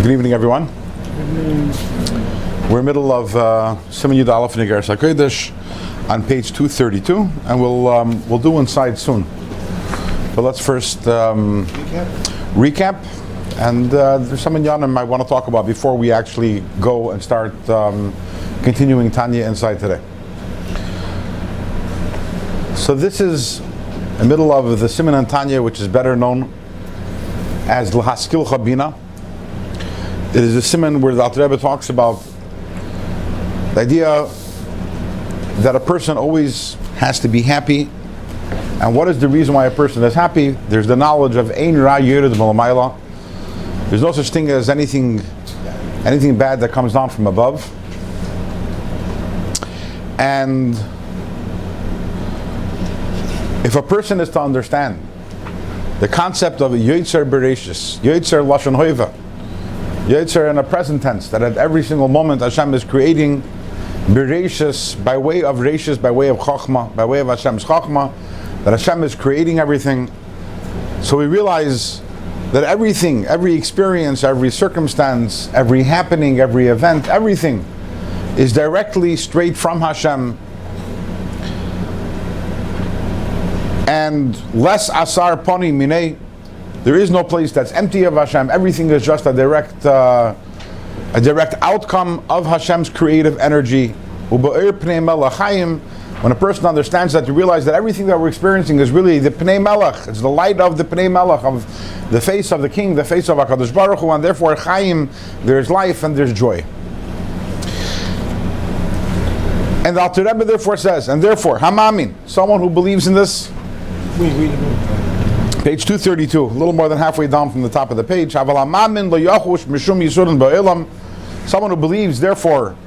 Good evening, everyone. We're in the middle of Siman Yud Aleph in Iggeres HaKodesh on page 232, and we'll do inside soon. But let's first recap. And there's some inyanim I want to talk about before we actually go and start continuing Tanya inside today. So this is the middle of the Siman and Tanya, which is better known as L'Haskil Chabina. It is a Siman where the Alter Rebbe talks about the idea that a person always has to be happy. And what is the reason why a person is happy? There's the knowledge of Ein Ra Yered Malamayla. There's no such thing as anything bad that comes down from above. And if a person is to understand the concept of Yotzer Bereshis, Yotzer Lashon Hoiva, Yotzer in a present tense, that at every single moment Hashem is creating Bereshis by way of Reshis, by way of Chochmah, by way of Hashem's Chochmah, that Hashem is creating everything. So we realize that everything, every experience, every circumstance, every happening, every event, everything is directly straight from Hashem. And less asar poni minei, there is no place that's empty of Hashem. Everything is just a direct outcome of Hashem's creative energy. When a person understands that, you realize that everything that we're experiencing is really the Pnei Melech. It's the light of the Pnei Melech, of the face of the King, the face of HaKodesh Baruch Hu, and therefore Chaim, there's life and there's joy. And the Alter Rebbe therefore says, and therefore, Hamamin, someone who believes in this, page 232, a little more than halfway down from the top of the page. Someone who believes, therefore,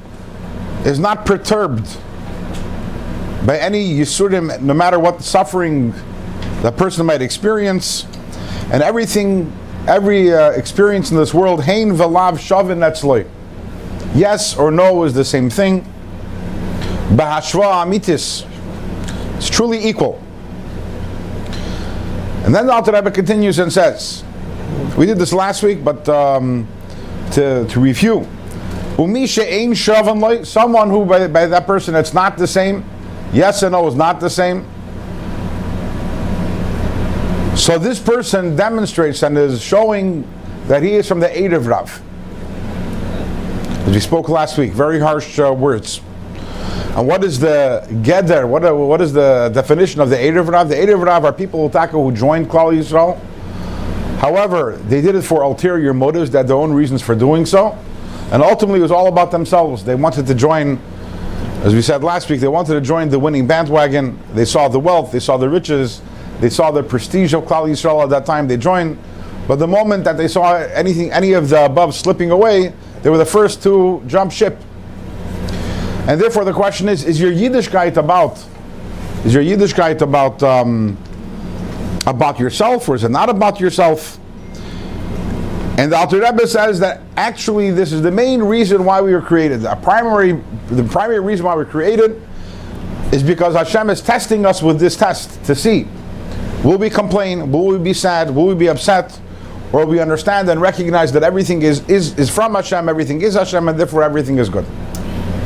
is not perturbed by any Yisurim, no matter what suffering that person might experience. And every experience in this world, hein v'lav shavin etzloi, yes or no is the same thing. Bahashva amitis, it's truly equal. And then the Alter Rebbe continues and says, we did this last week, but to review, someone who by that person it's not the same, yes and no is not the same. So this person demonstrates and is showing that he is from the Eidev Rav. As we spoke last week, very harsh words. And what is the Geder? What is the definition of the Eidev Rav? The Eidev Rav are people who joined Klal Yisrael. However, they did it for ulterior motives. They had their own reasons for doing so. And ultimately it was all about themselves. They wanted to join, as we said last week, they wanted to join the winning bandwagon. They saw the wealth, they saw the riches, they saw the prestige of Klal Yisrael at that time. They joined. But the moment that they saw any of the above slipping away, they were the first to jump ship. And therefore the question is your Yiddishkeit about yourself, or is it not about yourself? And the Alter Rebbe says that actually this is the main reason why we were created. The primary reason why we were created is because Hashem is testing us with this test to see, will we complain, will we be sad, will we be upset, or will we understand and recognize that everything is from Hashem, everything is Hashem, and therefore everything is good.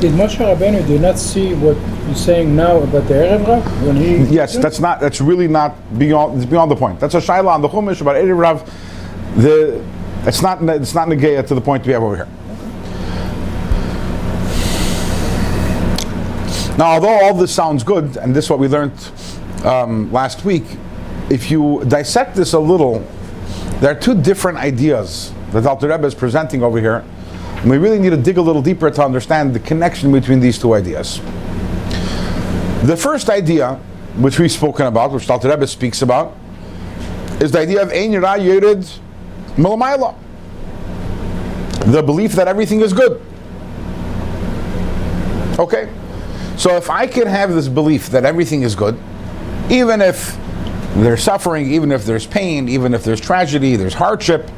Did Moshe Rabbeinu did not see what you're saying now about the Erev Rav when he? Yes, that's really not beyond. It's beyond the point. That's a shaila on the Chumash about Erev Rav. It's not negaya to the point we have over here. Now, although all this sounds good, and this is what we learned last week, if you dissect this a little, there are two different ideas that Alter Rebbe is presenting over here. And we really need to dig a little deeper to understand the connection between these two ideas. The first idea, which we've spoken about, which Alter Rebbe speaks about, is the idea of Ein Ra Yered Malamayla, the belief that everything is good. Okay, so if I can have this belief that everything is good, even if there's suffering, even if there's pain, even if there's tragedy, there's hardship,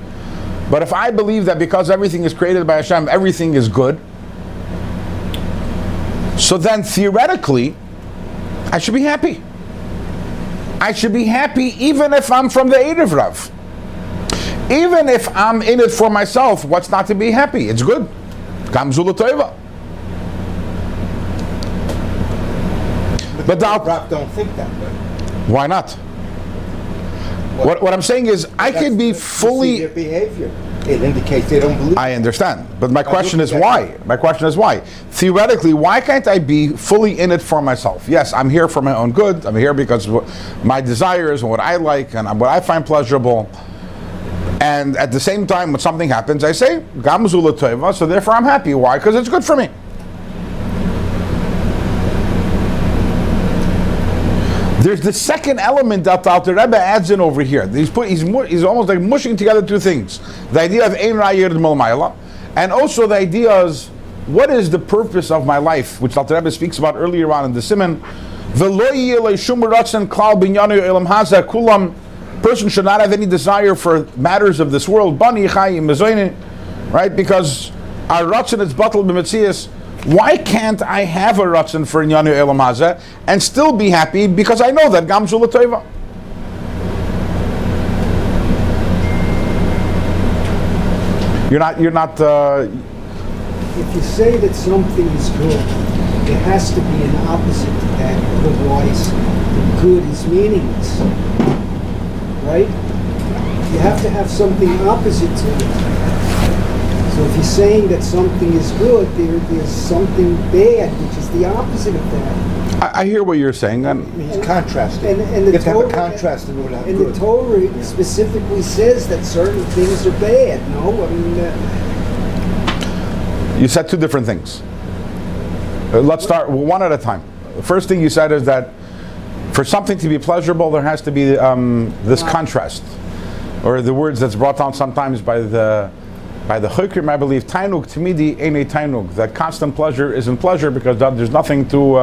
but if I believe that because everything is created by Hashem, everything is good, so then theoretically, I should be happy. I should be happy even if I'm from the Eidev Rav. Even if I'm in it for myself, what's not to be happy? It's good. Gamzu l'toiva. But the Rav don't think that way. Why not? What I'm saying is, I could be fully. Their behavior. It indicates they don't believe. I understand, but my question is why? My question is why? Theoretically, why can't I be fully in it for myself? Yes, I'm here for my own good. I'm here because of my desires and what I like and what I find pleasurable. And at the same time, when something happens, I say, Gamzu l'toiva, so therefore I'm happy. Why? Because it's good for me. There's the second element that the Alter Rebbe adds in over here. He's almost like mushing together two things. The idea of Ein Ra'yir D'Malmayla, and also the idea is, what is the purpose of my life, which Alter Rebbe speaks about earlier on in the Siman. Person should not have any desire for matters of this world. Bani Chayim Mezoyne, right? Because our Ratzon is batal b'metzias. Why can't I have a Ratzon for Inyanu Elam Hazeh and still be happy? Because I know that Gamzu l'toiva. You're not. If you say that something is good, there has to be an opposite to that. Otherwise, the good is meaningless. Right? You have to have something opposite to it. So if you're saying that something is good, there's something bad, which is the opposite of that. I hear what you're saying. He's contrasting. And you have to have a contrast in order to have and good. the Torah specifically says that certain things are bad. No, I mean. You said two different things. Let's start one at a time. The first thing you said is that for something to be pleasurable, there has to be this contrast, or the words that's brought down sometimes by the Chokrim, I believe, Tainug Timidi Eine Tainug, that constant pleasure isn't pleasure because there's nothing to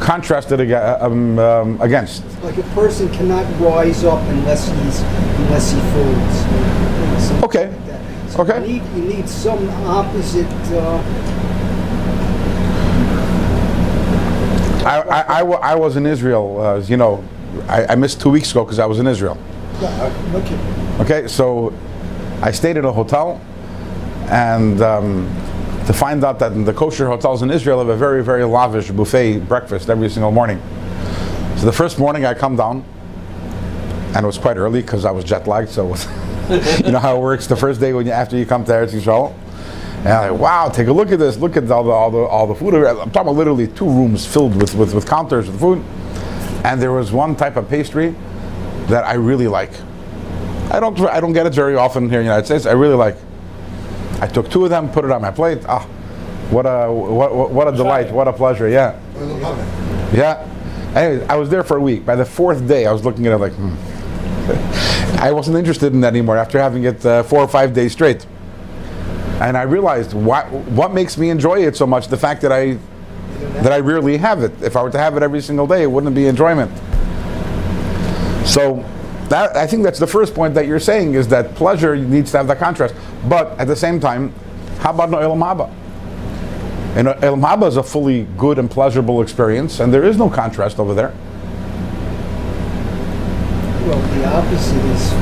contrast it against. Like a person cannot rise up unless he falls. Okay. Like that. So Okay. You need some opposite. I was in Israel, I missed 2 weeks ago because I was in Israel. Okay, so I stayed at a hotel, and to find out that in the kosher hotels in Israel have a very, very lavish buffet breakfast every single morning. So the first morning I come down, and it was quite early because I was jet lagged, so it was you know how it works the first day after you come to Eretz Yisrael. And I'm like, wow, take a look at this. Look at all the food. I'm talking about literally 2 rooms filled with counters with food. And there was one type of pastry that I really like. I don't get it very often here in the United States. I really like. I took 2 of them, put it on my plate. Ah, what a delight, what a pleasure. Yeah. Yeah. Anyway, I was there for a week. By the 4th day, I was looking at it like, I wasn't interested in that anymore after having it 4 or 5 days straight. And I realized what makes me enjoy it so much, the fact that I rarely have it. If I were to have it every single day, it wouldn't be enjoyment. So I think that's the first point that you're saying, is that pleasure needs to have that contrast. But at the same time, how about no Elam Haba? And Elam Haba is a fully good and pleasurable experience, and there is no contrast over there. Well, the opposite is,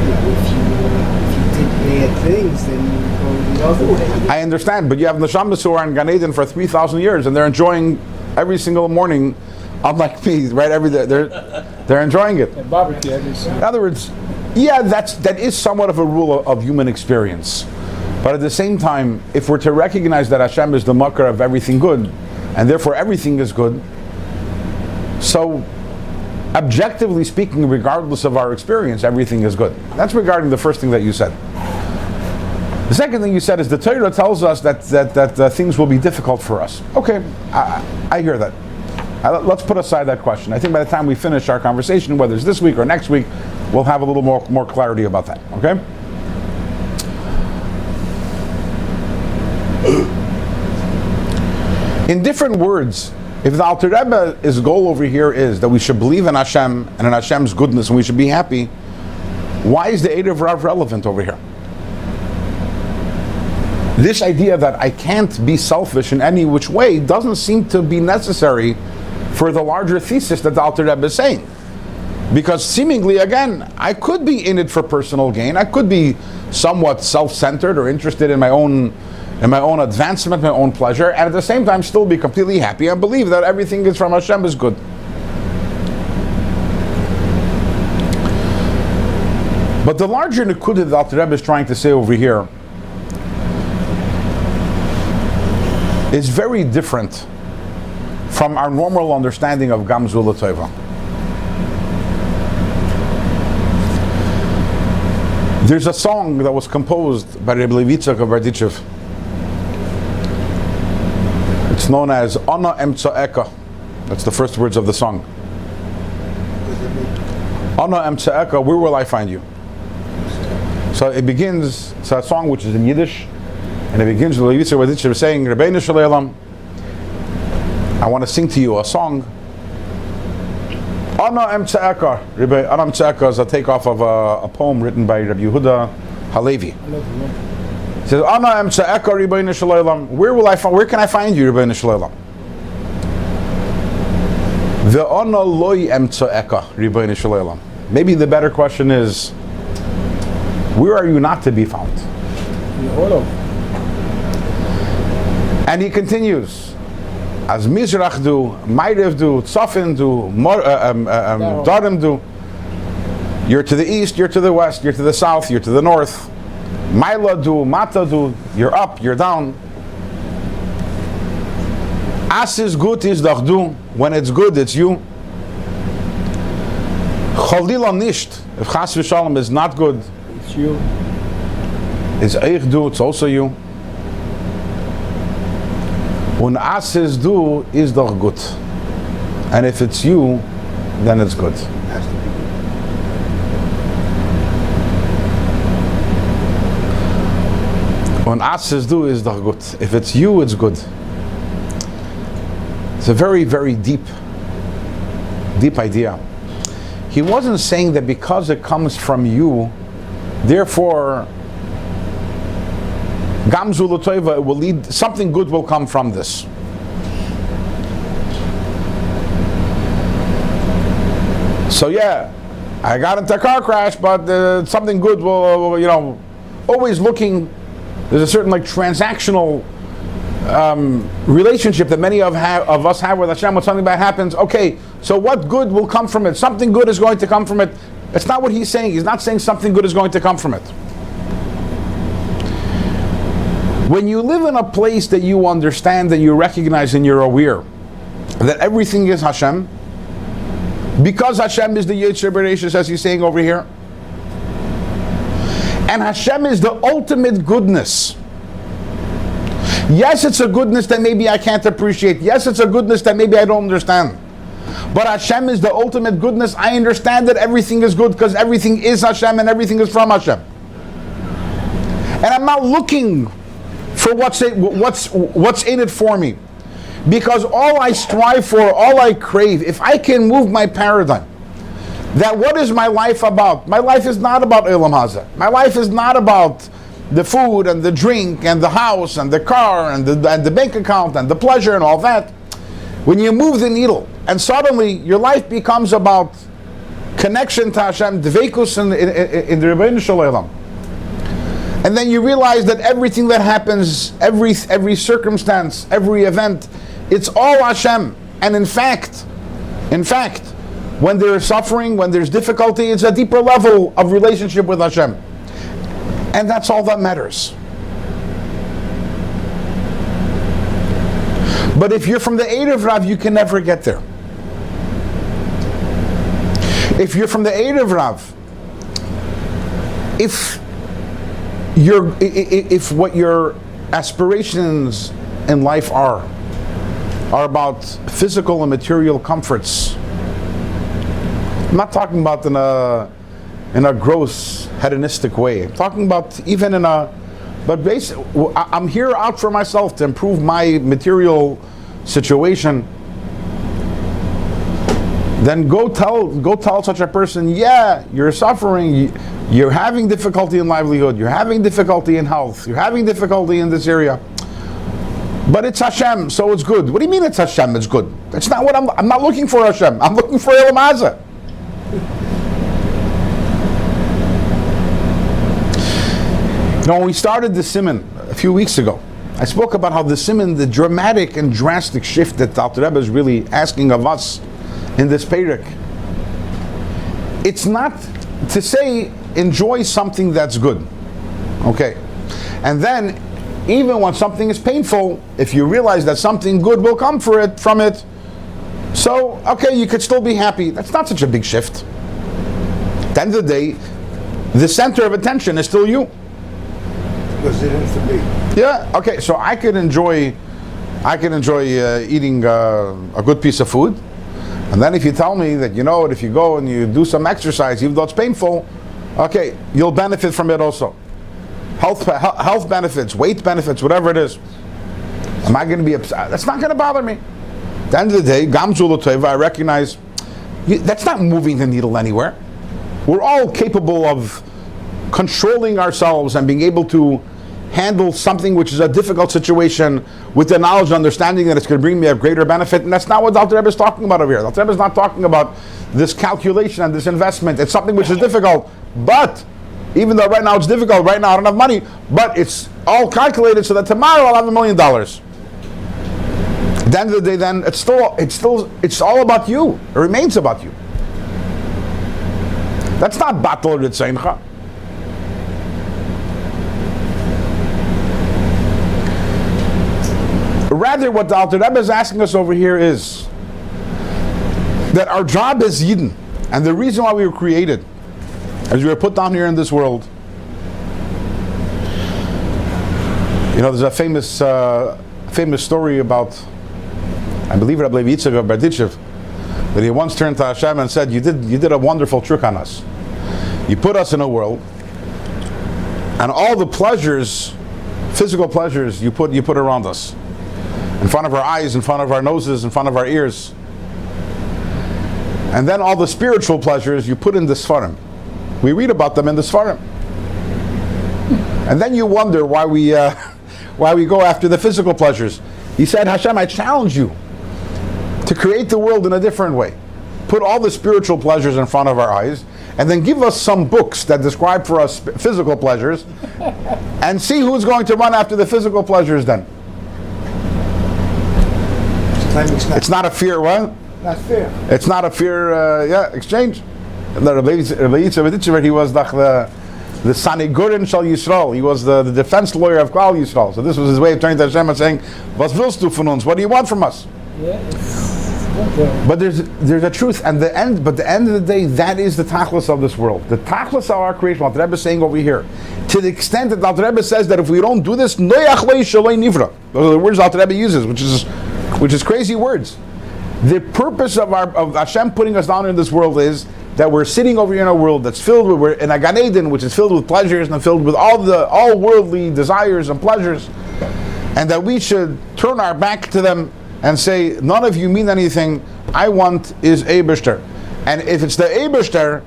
if you did bad things, then you go the other way. I understand, but you have Neshamas who are in Gan Eden for 3,000 years, and they're enjoying every single morning, unlike me, right? Every day they're enjoying it. And barbecue every single. In other words, yeah, that is somewhat of a rule of human experience. But at the same time, if we're to recognize that Hashem is the makar of everything good, and therefore everything is good, so objectively speaking, regardless of our experience, everything is good. That's regarding the first thing that you said. The second thing you said is the Torah tells us that things will be difficult for us. Okay, I hear that. Let's put aside that question. I think by the time we finish our conversation, whether it's this week or next week, we'll have a little more clarity about that. Okay? In different words, if the Alter Rebbe's goal over here is that we should believe in Hashem and in Hashem's goodness and we should be happy, why is the Erev Rav relevant over here? This idea that I can't be selfish in any which way doesn't seem to be necessary for the larger thesis that the Alter Rebbe is saying. Because seemingly, again, I could be in it for personal gain. I could be somewhat self-centered or interested in my own advancement, my own pleasure, and at the same time still be completely happy and believe that everything is from Hashem is good. But the larger Nekudah that the Rebbe is trying to say over here is very different from our normal understanding of Gamzu L'Tova. There's a song that was composed by Rabbi Levitzak of Berditchev. It's known as Ana Emtsaeka. That's the first words of the song. Ana Emtsaeka, where will I find you? So it begins, it's a song which is in Yiddish, and it begins with Levitzak of Berditchev saying, Rabbeinu Shalom, I want to sing to you a song. Ana Emtsaeka. Ana Emtsaeka is a takeoff of a poem written by Rabbi Yehuda Halevi. It says, Ana Emtsaeka Rabbeinu Shalom. Where can I find you, Rabbeinu Shalom? The Ana Loi Emtsaeka Rabbeinu Shalom. Maybe the better question is, where are you not to be found? And he continues, as Mizrach do, Ma'ariv do, Tzafin do, Darim do. You're to the east, you're to the west, you're to the south, you're to the north. Maila do, Mata do, you're up, you're down. As is good is doch du, when it's good, it's you. Cholila nisht, if Chas v'Shalom is not good, It's you. it's eich du, it's also you. When as is du is doch gut. And if it's you, then it's good. Has to be good. When as is du is doch gut. If it's you, it's good. It's a very, very deep idea. He wasn't saying that because it comes from you, therefore Gamzu L'Tova, it will lead, something good will come from this. So yeah, I got into a car crash, but something good will, always looking, there's a certain transactional relationship that many of us have with Hashem. When something bad happens, okay, so what good will come from it? Something good is going to come from it. That's not what he's saying. He's not saying something good is going to come from it. When you live in a place that you understand, that you recognize and you're aware that everything is Hashem, because Hashem is the Yetzer Bereshis, as he's saying over here, and Hashem is the ultimate goodness. Yes, it's a goodness that maybe I can't appreciate. Yes, it's a goodness that maybe I don't understand. But Hashem is the ultimate goodness. I understand that everything is good because everything is Hashem and everything is from Hashem. And I'm not looking for what's in it for me, because all I strive for, all I crave, if I can move my paradigm, that what is my life about? My life is not about Olam Hazeh. My life is not about the food and the drink and the house and the car and the bank account and the pleasure and all that. When you move the needle and suddenly your life becomes about connection to Hashem, dveikus in the Rebbeinu Shalom, and then you realize that everything that happens, every circumstance, every event, it's all Hashem. And in fact, when there is suffering, when there's difficulty, it's a deeper level of relationship with Hashem. And that's all that matters. But if you're from the Erev Rav, you can never get there. If you're from the Erev Rav, if what your aspirations in life are about physical and material comforts, I'm not talking about in a gross hedonistic way. I'm talking about even but basically, I'm here out for myself to improve my material situation. Then go tell such a person, yeah, you're suffering, you're having difficulty in livelihood, you're having difficulty in health, you're having difficulty in this area. But it's Hashem, so it's good. What do you mean it's Hashem, it's good? That's not what I'm not looking for Hashem. I'm looking for Olam Hazeh. Now, when we started the Siman a few weeks ago, I spoke about how the Siman, the dramatic and drastic shift that the Alter Rebbe is really asking of us in this Perek. It's not to say enjoy something that's good, okay, and then even when something is painful, if you realize that something good will come from it, so okay, you could still be happy. That's not such a big shift. At the end of the day, the center of attention is still you. Was it in for me? Yeah. Okay. So I could enjoy eating a good piece of food, and then if you tell me that, you know what, if you go and you do some exercise, even though it's painful, okay, you'll benefit from it also. Health benefits, weight benefits, whatever it is. Am I going to be upset? That's not going to bother me. At the end of the day, Gamzul Teva, I recognize that's not moving the needle anywhere. We're all capable of controlling ourselves and being able to handle something which is a difficult situation with the knowledge and understanding that it's going to bring me a greater benefit. And that's not what the Alter Rebbe is talking about over here. The Alter Rebbe is not talking about this calculation and this investment. It's something which is difficult, but even though right now it's difficult, right now I don't have money, but it's all calculated so that tomorrow I'll have $1 million. At the end of the day, then it's all about you. It remains about you. That's not batal ritzeincha. Rather, what the Alter Rebbe is asking us over here is that our job as Yidden, and the reason why we were created, as we were put down here in this world. You know, there's a famous story about, I believe Rabbi Yitzchak of Berditchev, that he once turned to Hashem and said, "You did a wonderful trick on us. You put us in a world, and all the pleasures, physical pleasures, you put around us, in front of our eyes, in front of our noses, in front of our ears, and then all the spiritual pleasures you put in the Sfarim. We read about them in the Sfarim, and then you wonder why we go after the physical pleasures." He said, "Hashem, I challenge you to create the world in a different way. Put all the spiritual pleasures in front of our eyes, and then give us some books that describe for us physical pleasures, and see who's going to run after the physical pleasures then." It's not a fear, what? Not fair. It's not a fear, exchange. Rabbi Yitzchak, he was the Sanigurin Shal Yisrael. He was the defense lawyer of Klal Yisrael. So this was his way of turning to Hashem and saying, "Was willst du von uns? What do you want from us?" Yeah, But there's a truth, and the end of the day, that is the tachlis of this world. The tachlis of our creation, what the Rebbe is saying over here, to the extent that the Rebbe says that if we don't do this, noyach lo yishaloi nivra. Those are the words the Rebbe uses, which is crazy words. The purpose of Hashem putting us down in this world is that we're sitting over here in a world that's filled with, we're in a Gan Eden, which is filled with pleasures and filled with all worldly desires and pleasures, and that we should turn our back to them and say, none of you mean anything. I want is Eibishter. And if it's the Eibishter,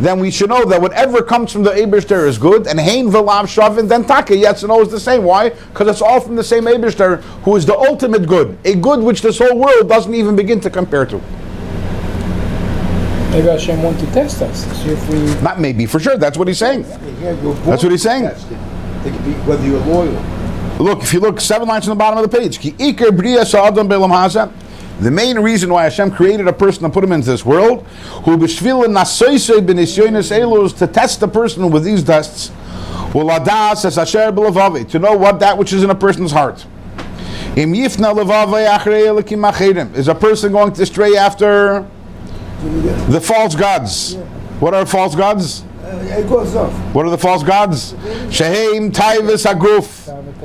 then we should know that whatever comes from the Eibishter is good, and Hein V'lav Shavin, then Taka, yes and no is the same. Why? Because it's all from the same Eibishter, who is the ultimate good, a good which this whole world doesn't even begin to compare to. maybe Hashem wants to test us. See if we. Not maybe, for sure, that's what he's saying. That's what he's saying. Whether you're loyal. Look, if you look 7 lines on the bottom of the page, Ki Iker Bria Sa'adam Be'lam Haza, the main reason why Hashem created a person and put him into this world, who b'shvil nasoisei b'nisyonis elus, to test the person with these tests, u'ladas es asher b'levavi, to know what that which is in a person's heart. Im yifna levavei achrei elikim acherim, is a person going to stray after the false gods? What are false gods? It goes off. What are the false gods? Sheheim Taivus Agruf.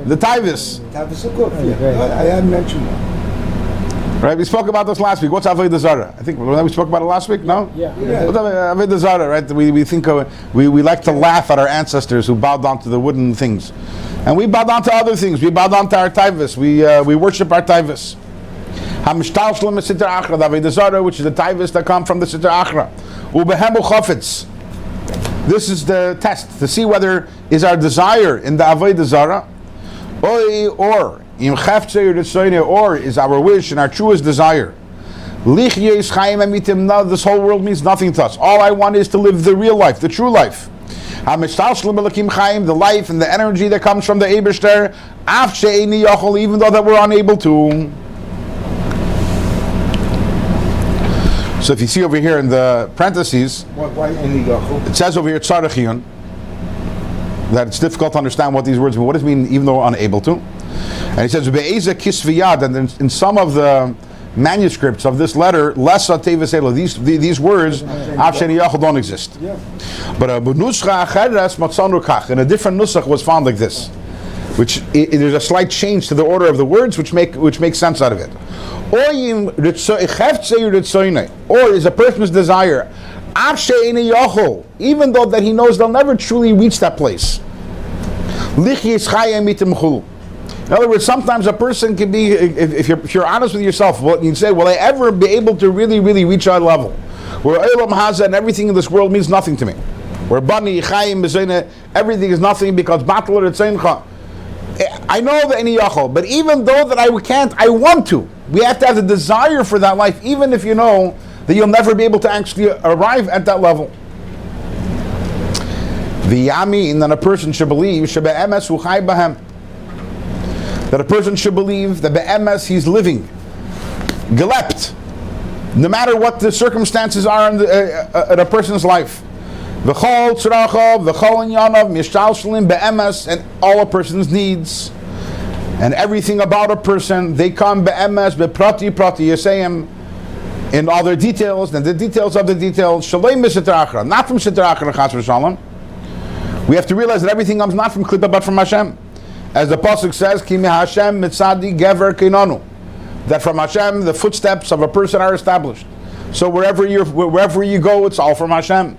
The Taivus. Tavis Aguf, yeah. I had mentioned that. Right, we spoke about this last week. What's Avodah Zarah? I think we spoke about it last week, no? Yeah. What's Avodah Zarah, right? We think we like to laugh at our ancestors who bowed down to the wooden things. And we bow down to other things. We bow down to our Taivus. We worship our Taivus. Hamishtal Shalom Sitter Achra, the Avodah Zarah, which is the Taivus that come from the Sitter Achra. Ubehemu Chofetz. This is the test to see whether is our desire in the Avodah Zarah, or is our wish and our truest desire. Now this whole world means nothing to us. All I want is to live the real life, the true life. The life and the energy that comes from the Eibishter, even though that we're unable to. So if you see over here in the parentheses, Why any yachol? it says over here tzarechiyun, that it's difficult to understand what these words mean. What does it mean even though we're unable to? And he says be'eza kisviyad, and in some of the manuscripts of this letter, lesa teveselo, these words av sheni yachol don't exist. Yeah. But a nuscha acheres matzanu kach, and a different nusach was found like this, which there's a slight change to the order of the words, which makes sense out of it. Or is a person's desire, even though that he knows they'll never truly reach that place. In other words, sometimes a person can be, if you're honest with yourself, well, you say, will I ever be able to really reach that level? Where Olam Haza and everything in this world means nothing to me. Where Bani, Chaim, everything is nothing because Batler Etzeincha. I know the Eni Yachol, but even though that I can't, I want to. We have to have the desire for that life, even if you know that you'll never be able to actually arrive at that level. V'yamin, that a person should believe, shebe'emes hu chai b'hem, that a person should believe that be'emes he's living, gelept, no matter what the circumstances are in a person's life. V'chol tzrachov, v'chol inyanov, mishtal shalim be'emes, and all a person's needs, and everything about a person, they come be'emes, be'prati prati yaseyim, in all their details, and the details of the details, shalem b'sitrachra, not from sitrachra chas v'shalom. We have to realize that everything comes not from Klippa but from Hashem. As the Pasuk says, Ki Hashem mitzadi gever kinanu, that from Hashem the footsteps of a person are established. So wherever you go, it's all from Hashem.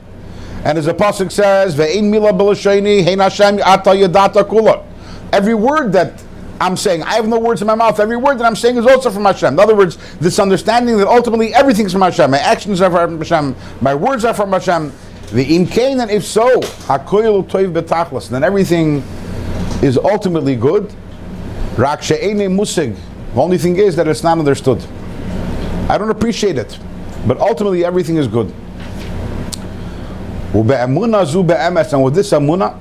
And as the Pasuk says, Ve'ein mila b'lashayni, hein Hashem ata yadata kula. Every word that I'm saying, I have no words in my mouth, every word that I'm saying is also from Hashem. In other words, this understanding that ultimately everything's from Hashem. My actions are from Hashem, my words are from Hashem. The imkain, and if so, hakoyel toiv betachlas, then everything is ultimately good. Rak she'ene musig. The only thing is that it's not understood. I don't appreciate it, but ultimately everything is good. Ube'emuna zu be'emes, and with this emuna,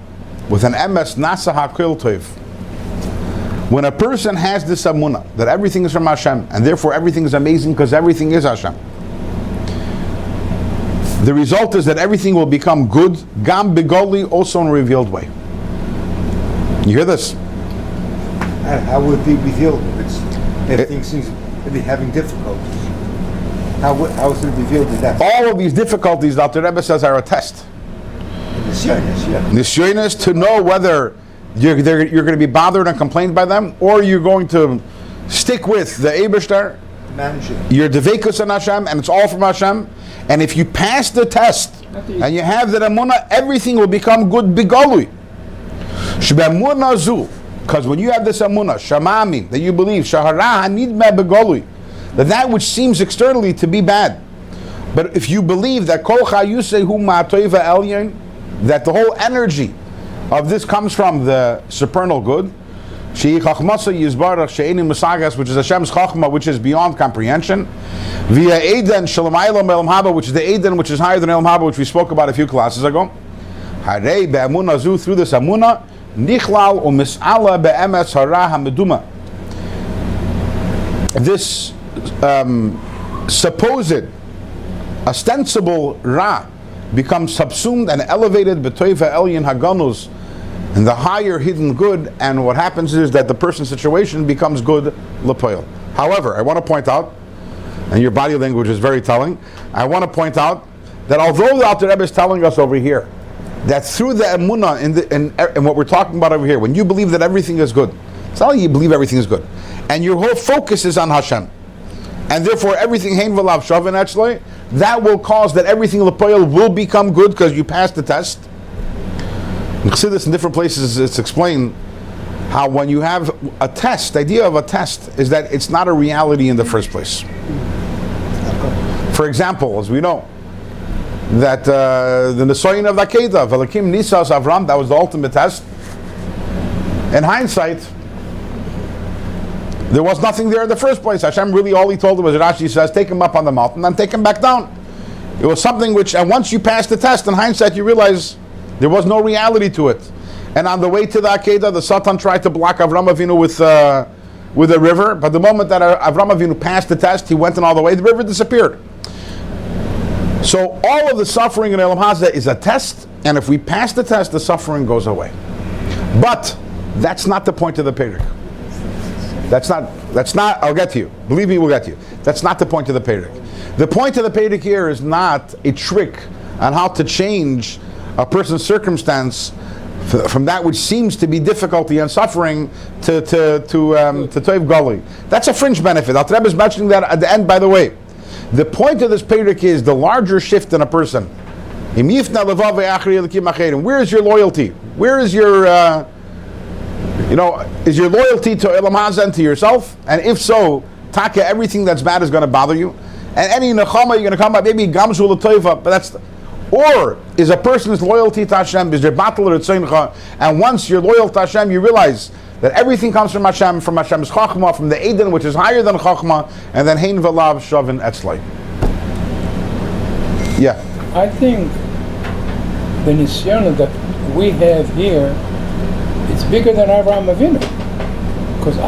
with an emes nasa hakoyel toiv. When a person has this emuna that everything is from Hashem, and therefore everything is amazing because everything is Hashem, the result is that everything will become good, gam begoli, also in a revealed way. You hear this? How would it be revealed if things seems to be having difficulties? How is it revealed in that? All of these difficulties, Dr. Rebbe says, are a test. Nisyonis, to know whether you're going to be bothered and complained by them, or you're going to stick with the Eibishter, your devekus on Hashem, and it's all from Hashem. And if you pass the test and you have that emunah, everything will become good bigolui. Shbe'emunah zu, because when you have this emunah, shamami, that you believe, shahara hanidme begolui, that which seems externally to be bad, but if you believe that kol chayusehu ma'atoiva elyon, that the whole energy of this comes from the supernal good, Shei Chachmasa Yizbarach She'eni Musagas, which is Hashem's Chachma, which is beyond comprehension. Via Eden Shalamaylam Elam Haba, which is the Eden, which is higher than Elam Haba, which we spoke about a few classes ago. Harei Be'emunah Zu, through this Emunah, Nichlal U'Mis'ala Be'emes Hara HaMeduma. This supposed, ostensible Ra becomes subsumed and elevated B'Toiva Elyon Haganus, and the higher hidden good, and what happens is that the person's situation becomes good l'poil. However, I want to point out, and your body language is very telling, I want to point out that although the Alter Rebbe is telling us over here that through the emunah in what we're talking about over here, when you believe that everything is good, it's not like you believe everything is good, and your whole focus is on Hashem, and therefore everything hein v'lav shavin actually, that will cause that everything l'poil will become good because you passed the test. In Chassidus, in different places, it's explained how when you have a test, the idea of a test is that it's not a reality in the first place. For example, as we know, that the Nesoyin of Akeda, Velakim Nisas Avram, that was the ultimate test. In hindsight, there was nothing there in the first place. Hashem really, all he told him was, Rashi says, take him up on the mountain and take him back down. It was something which, and once you pass the test, in hindsight, you realize There was no reality to it. And on the way to the Akedah, the Satan tried to block Avram Avinu with a river, but the moment that Avram Avinu passed the test, he went in all the way, the river disappeared. So all of the suffering in Elam Hazeh is a test, and if we pass the test, the suffering goes away. But that's not the point of the Perek. That's not, I'll get to you. Believe me, we'll get to you. That's not the point of the Perek. The point of the Perek here is not a trick on how to change a person's circumstance from that which seems to be difficulty and suffering to Toiv Gali. That's a fringe benefit. Al Rebbe is mentioning that at the end, by the way. The point of this Perek is the larger shift in a person. Where is your loyalty? Where is your, is your loyalty to Elam Hazeh and to yourself? And if so, Taka, everything that's bad is going to bother you. And any nechama you're going to come by, maybe gamzu l'toiva, but that's. Or is a person's loyalty to Hashem, is there battle or tzeincha? And once you're loyal to Hashem, you realize that everything comes from Hashem's chachma, from the Eden, which is higher than chachma, and then hein v'lav shavin etzlai. Yeah. I think the nisyana that we have here, it's bigger than Avraham Avinu, because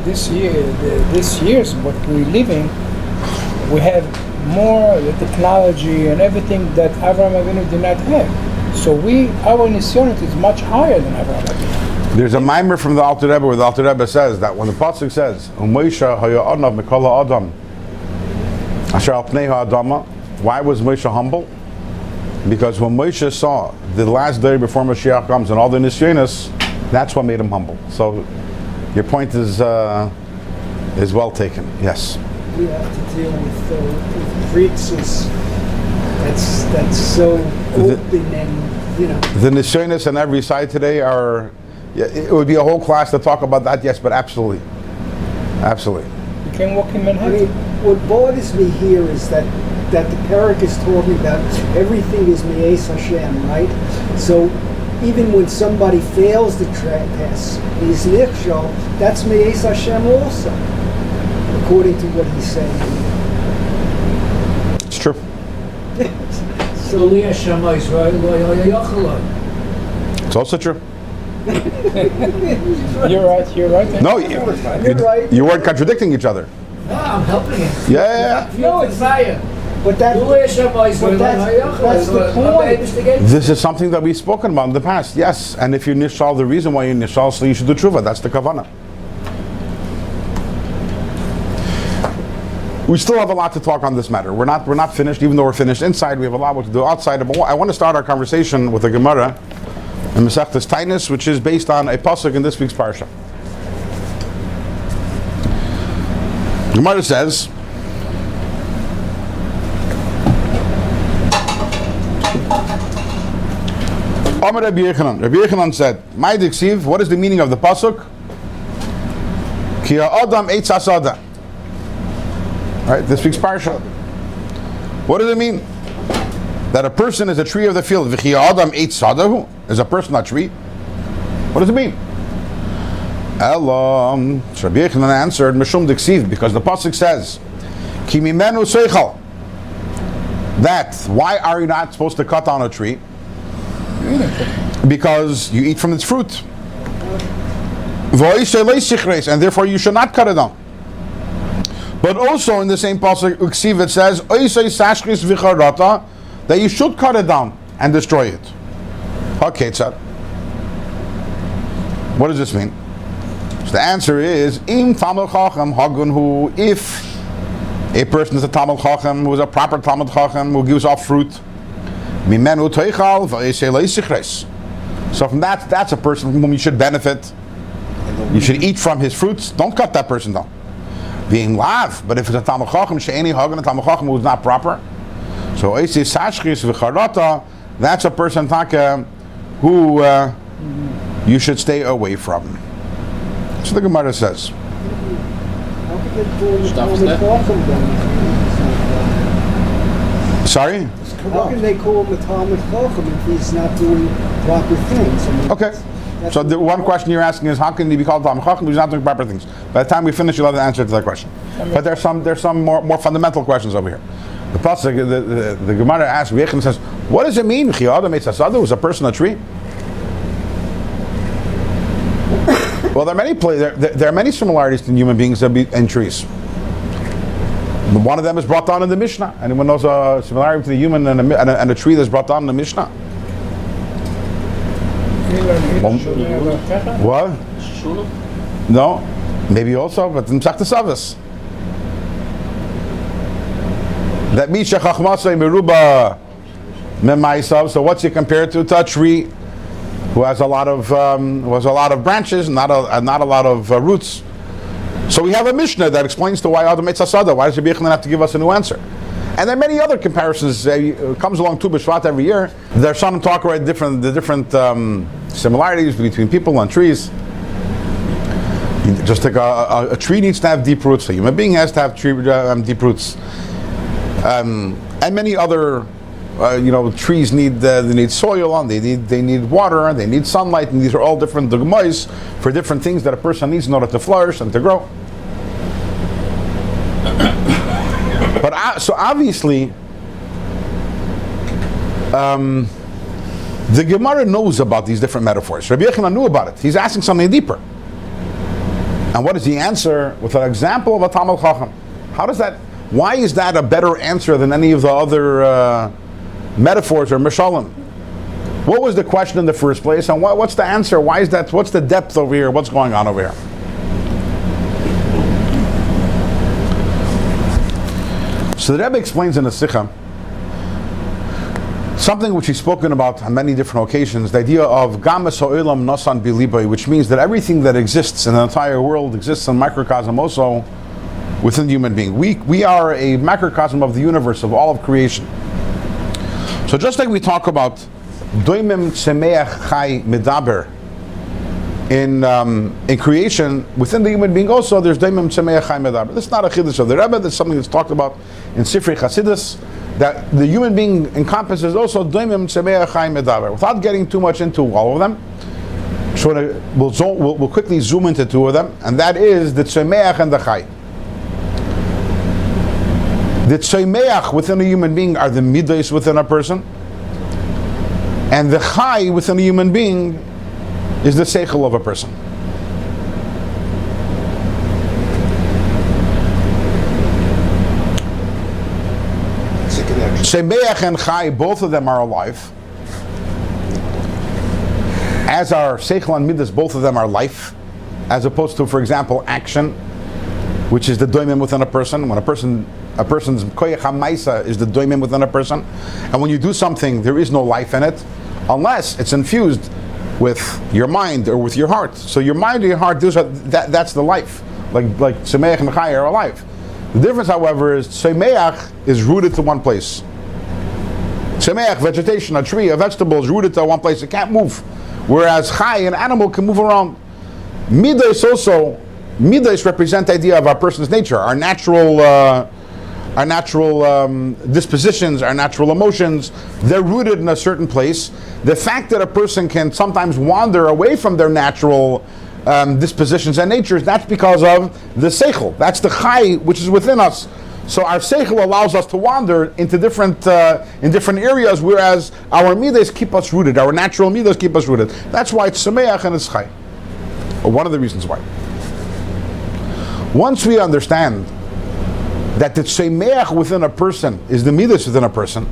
this year's what we're living, we have more the technology and everything that Avraham Avinu did not have. So our nisyonat is much higher than Avraham Avinu. There's a mimer from the Alter Rebbe where the Alter Rebbe says that when the pasuk says Moshe haya anav mikol ha'adam asher al pnei ha'adama, why was Moshe humble? Because when Moshe saw the last day before Mashiach comes and all the nisyonos, that's what made him humble. So your point is well taken. Yes. We have to deal with freaks that's so open and The nisyonos on every side today are. Yeah, it would be a whole class to talk about that. Yes, but absolutely. You can walk in Manhattan. What bothers me here is that the Perek is talking about everything is Me'ez Hashem, right? So even when somebody fails the test, he's nichshol, that's Me'ez Hashem also, according to what he's saying. It's true. It's also true. You're right. No, You're right. You weren't contradicting each other. No, I'm helping him. Yeah. No, it's fire. But that's the point. This is something that we've spoken about in the past. Yes, and if you nishal, the reason why you nishal, so you should do tshuva. That's the kavanah. We still have a lot to talk on this matter. We're not finished, even though we're finished inside. We have a lot more to do outside. But I want to start our conversation with a Gemara in Masechtas Tainis, which is based on a pasuk in this week's parsha. Gemara says, Amar Rabbi Yechanan. Rabbi Yechanan said, "My diksiv, what is the meaning of the pasuk? Ki ha'adam eitz hasada." Right, this week's parsha. What does it mean? That a person is a tree of the field. V'chi ha'adam eitz sadahu, is a person a tree? What does it mean? Elam. So Rabbi Yechanan answered, Mishum diksiv, because the pasuk says, Ki mimenu seichal. That, why are you not supposed to cut down a tree? Because you eat from its fruit. And therefore you should not cut it down. But also in the same pasuk, Uksiv, it says, that you should cut it down and destroy it. Okay, tzad. What does this mean? So the answer is, Im Talmud Chacham Hagunhu, if a person is a Talmud Chacham, who is a proper Talmud Chacham, who gives off fruit, Mimenu Teichal V'Eisei. So from that's a person from whom you should benefit. You should eat from his fruits. Don't cut that person down. Being lav, but if it's a Talmud Chacham, She'eni Hagun, a Talmud Chacham who is not proper, so Eisei Sashchis V'Charata, that's a person taka who you should stay away from. So the Gemara says. Sorry? How can they call him a Talmud Chacham if he's not doing proper things? I mean, Okay. So the one question you're asking is, how can he be called Talmud Chacham if he's not doing proper things? By the time we finish, you'll have the answer to that question. But there's some more fundamental questions over here. The pasuk, the Gemara asks, Yechon says, what does it mean? Chi Adam Eitz Hasada, was a person a tree? Well, there are many similarities in human beings and trees. One of them is brought down in the Mishnah. Anyone knows a similarity between a human and a tree that's brought down in the Mishnah? What? No, maybe also, but in Psach Savas. That Misha Chachmasay Meruba Memaisav. So what's he compared to? A tree who has a lot of branches, not a lot of roots. So we have a Mishnah that explains to why Adam Eitz Hasada. Why does Rabbi Yochanan have to give us a new answer? And there are many other comparisons. It comes along Tu B'Shvat every year. There's some talk about the different similarities between people and trees. Just like a tree needs to have deep roots. A human being has to have deep roots. And many other, trees need soil on. They need water. They need sunlight. And these are all different dogmas for different things that a person needs in order to flourish and to grow. But so obviously, the Gemara knows about these different metaphors. Rabbi Yochanan knew about it. He's asking something deeper. And what does he answer? With an example of a Talmud Chacham. Why is that a better answer than any of the other metaphors or mishalim? What was the question in the first place, and what's the answer? Why is that? What's the depth over here? What's going on over here? So the Rebbe explains in the Sikha something which he's spoken about on many different occasions, the idea of Gamas Ha'olam Nasan Bilibai, which means that everything that exists in the entire world exists in microcosm also within the human being. We are a microcosm of the universe, of all of creation. So just like we talk about Doimim Tsemeach Chai Medaber in creation, within the human being also there's Doimim Tsemeach Chai Medaber. This is not a chiddush of the Rebbe, that's something that's talked about in Sifrei Chasidus, that the human being encompasses also Doimim Tsemeach Chai Medaber. Without getting too much into all of them, we'll quickly zoom into two of them, and that is the Tsemeach and the Chai. The Tsemeach within a human being are the midos within a person, and the Chai within a human being is the seichel of a person. It's a connection. Tsemeach and Chai, both of them are alive. As are seichel and midos, both of them are life, as opposed to, for example, action, which is the doimim within a person. When a person's koyach hamaisa is the doimim within a person, and when you do something, there is no life in it, unless it's infused with your mind or with your heart. So your mind or your heart, that's the life. Like Tsemeach and Chai are alive. The difference, however, is Tsemeach is rooted to one place. Tsemeach, vegetation, a tree, a vegetable is rooted to one place. It can't move. Whereas Chai, an animal, can move around. Midas also, midas represent the idea of our person's nature, our natural dispositions, our natural emotions. They're rooted in a certain place. The fact that a person can sometimes wander away from their natural dispositions and natures, that's because of the seichel. That's the chai which is within us. So our seichel allows us to wander into different areas, whereas our midas keep us rooted. Our natural midas keep us rooted. That's why it's semeach and it's chai. Or one of the reasons why. Once we understand that the tsemeach within a person is the midas within a person,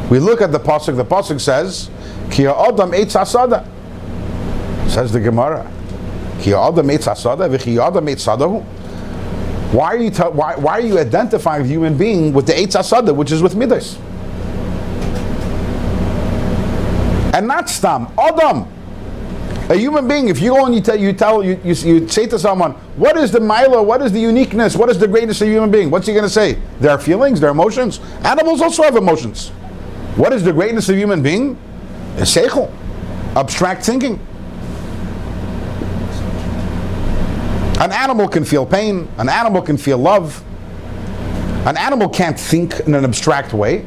we look at the pasuk. The pasuk says, "Ki ha'adam eitz hasada." Says the Gemara, "Ki ha'adam eitz hasada v'ki ha'adam eitz sadahu." Why are you identifying the human being with the eitz hasada, which is with midas, and not stam adam? A human being, if you go and you say to someone, what is the milo, what is the uniqueness, what is the greatest of a human being? What's he going to say? There are feelings, there are emotions. Animals also have emotions. What is the greatness of a human being? A seichel, abstract thinking. An animal can feel pain, an animal can feel love. An animal can't think in an abstract way.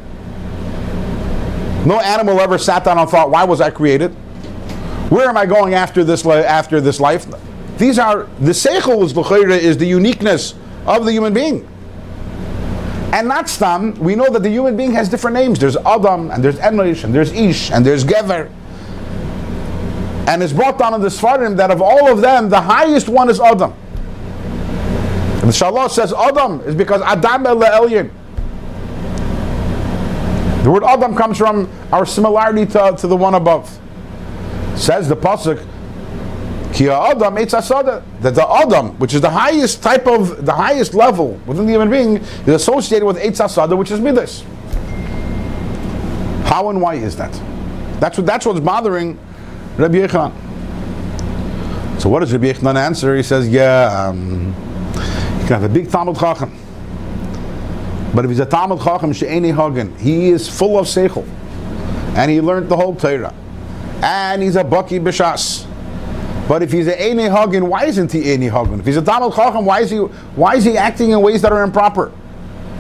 No animal ever sat down and thought, why was I created? Where am I going after this life? These are the seichel is the uniqueness of the human being. And not stam, we know that the human being has different names. There's Adam, and there's Enosh, and there's Ish, and there's Gever. And it's brought down in the Sfarim that of all of them, the highest one is Adam. And the Shalah says Adam is because Adam el Elyon. The word Adam comes from our similarity to the one above. Says the pasuk, Ki Adam Eitz Asada, that the Adam, which is the highest type of, the highest level within the human being, is associated with Eitz Asada, which is Midas. How and why is that? That's what's bothering Rabbi Yochanan. So what does Rabbi Yochanan answer? He says, you can have a big Talmud Chacham, but if he's a Talmud Chacham she'eni hagen, he is full of seichel, and he learned the whole Torah, and he's a baki b'shas. But if he's an Eini Hagen, why isn't he Eini Hagen? If he's a Talmud Chacham, why is he acting in ways that are improper?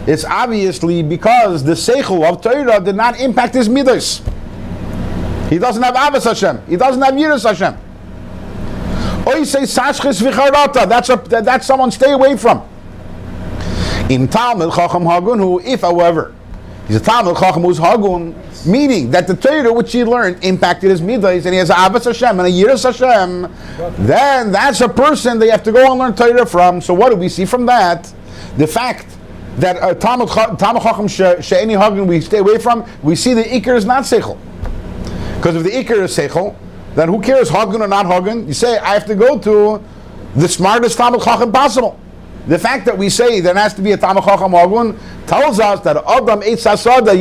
It's obviously because the Seichel of Torah did not impact his Midas. He doesn't have Avos Hashem. He doesn't have Yiras Hashem. Or you say Sashchis Vicharata. That's someone stay away from. In Talmud Chacham Hagun, who, if however, he's a Talmud Chacham who's Hagun, meaning that the Torah which he learned impacted his midas, and he has Avos Hashem and a Yiras Hashem, then that's a person they have to go and learn Torah from. So what do we see from that? The fact that Talmud Chacham she'eni hagen we stay away from, we see the Iggeres is not Seichel. Because if the Iggeres is Seichel, then who cares, Hagen or not Hagen? You say, I have to go to the smartest Talmud Chacham possible. The fact that we say there has to be a Talmud Chacham Hagen tells us that Adam Eitz Asada,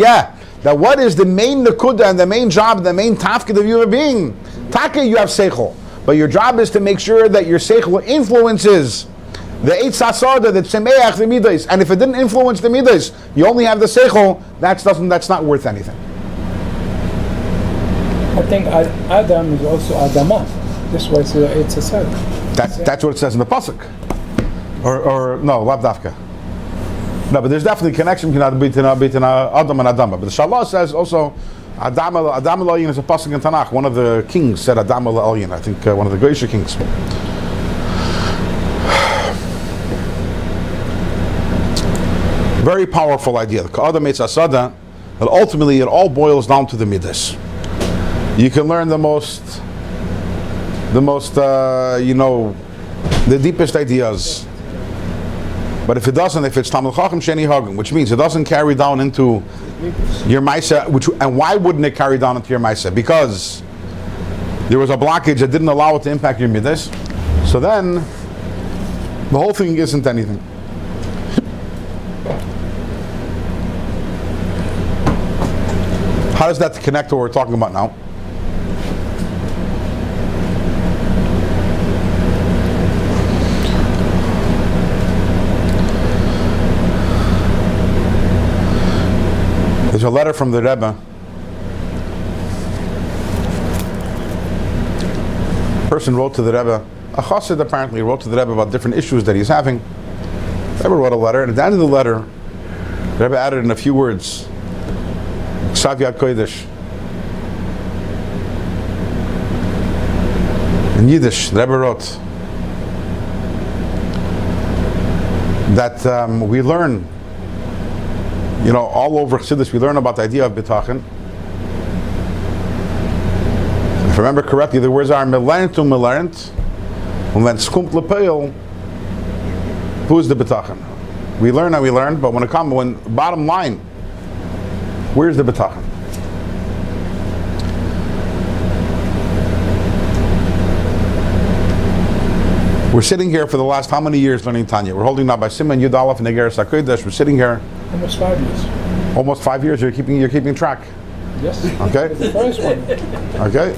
that what is the main nekuda and the main job, the main tafkid of human being? Taka, you have seichel, but your job is to make sure that your seichel influences the eitz asada, the tzemeach, the midas. And if it didn't influence the midas, you only have the seichel. That's not worth anything. I think Adam is also Adama. That's why it's a sad. That's what it says in the pasuk. Or no, lav dafka. No, but there's definitely a connection between Adam and Adama. But the Shalah says also, Adam el-Elyon is a pasuk in Tanakh. One of the kings said Adam el-Elyon. I think one of the Geisha kings. Very powerful idea. The Adam Eitz Asada, that ultimately it all boils down to the Midas. You can learn the deepest ideas. But if it doesn't, if it's Talmud Chacham she'eni hagen, which means it doesn't carry down into your Maisa, and why wouldn't it carry down into your Maisa? Because there was a blockage that didn't allow it to impact your Midas. So then, the whole thing isn't anything. How does that connect to what we're talking about now? There's a letter from the Rebbe. A person wrote to the Rebbe, a chassid apparently wrote to the Rebbe about different issues that he's having. The Rebbe wrote a letter, and at the end of the letter, the Rebbe added in a few words, HaKodesh. In Yiddish, the Rebbe wrote that we learn, all over Chassidus, we learn about the idea of bitachon. If I remember correctly, the words are melernt and melernt, and when skumt lepeil, who's the bitachon? We learn and we learn, but when bottom line, where's the bitachon? We're sitting here for the last how many years learning Tanya? We're holding now by Simon Yud Aleph and Iggeres HaKodesh. We're sitting here. Almost 5 years. Almost 5 years. You're keeping track. Yes. Okay. The first one. Okay.